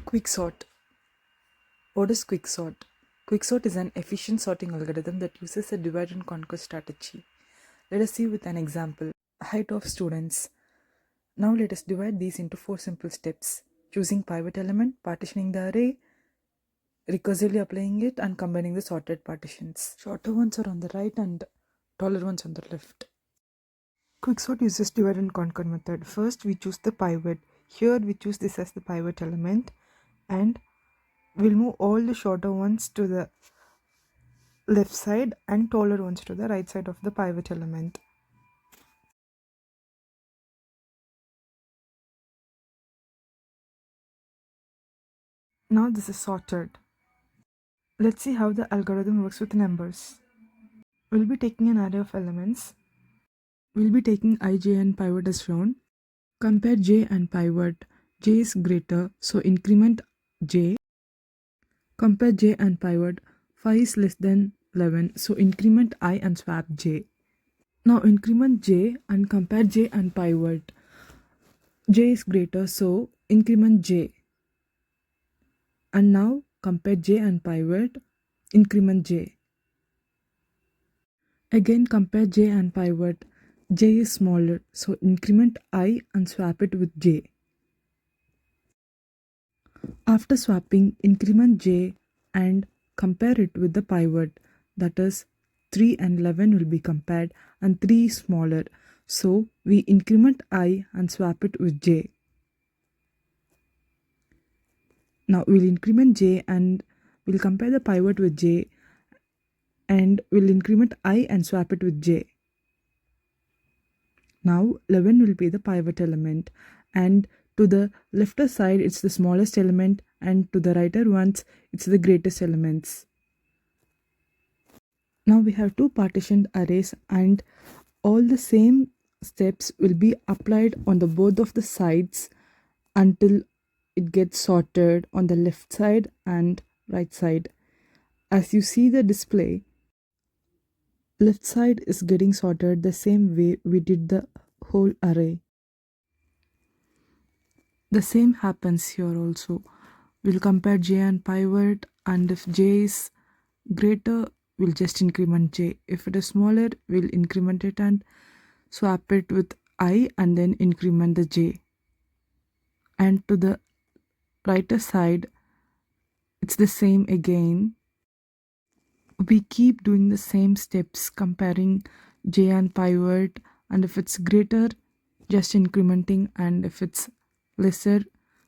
Quicksort. What is Quicksort? Quicksort is an efficient sorting algorithm that uses a divide and conquer strategy. Let us see with an example. Height of students. Now let us divide these into 4 simple steps. Choosing pivot element, partitioning the array, recursively applying it, and combining the sorted partitions. Shorter ones are on the right and taller ones on the left. Quicksort uses divide and conquer method. First we choose the pivot. Here we choose this as the pivot element and we'll move all the shorter ones to the left side and taller ones to the right side of the pivot element. Now this is sorted. Let's see how the algorithm works with numbers. We'll be taking an array of elements. We'll be taking I, j and pivot as shown. Compare j and pivot. J is greater, so increment j. Compare j and pivot. 5 is less than 11, so increment I and swap j. Now increment j and compare j and pivot. J is greater, so increment j. And now compare j and pivot, increment j. Again compare j and pivot. J is smaller, so increment I and swap it with j. After swapping, increment j and compare it with the pivot, that is 3 and 11 will be compared and 3 is smaller, so we increment I and swap it with j. Now we'll increment j and we'll compare the pivot with j and we'll increment I and swap it with j. Now 11 will be the pivot element and to the left side it's the smallest element and to the righter ones it's the greatest elements. Now we have two partitioned arrays and all the same steps will be applied on the both of the sides until it gets sorted on the left side and right side. As you see the display, left side is getting sorted the same way we did the whole array. The same happens here also. We'll compare j and pivot, and if j is greater, we'll just increment j. If it is smaller, we'll increment it and swap it with I and then increment the j. And to the righter side, it's the same again. We keep doing the same steps comparing j and pivot, and if it's greater, just incrementing, and if it's lesser,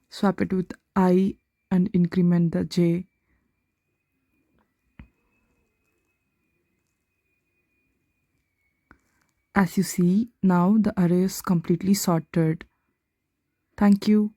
swap it with I and increment the j. As you see, now the array is completely sorted. Thank you.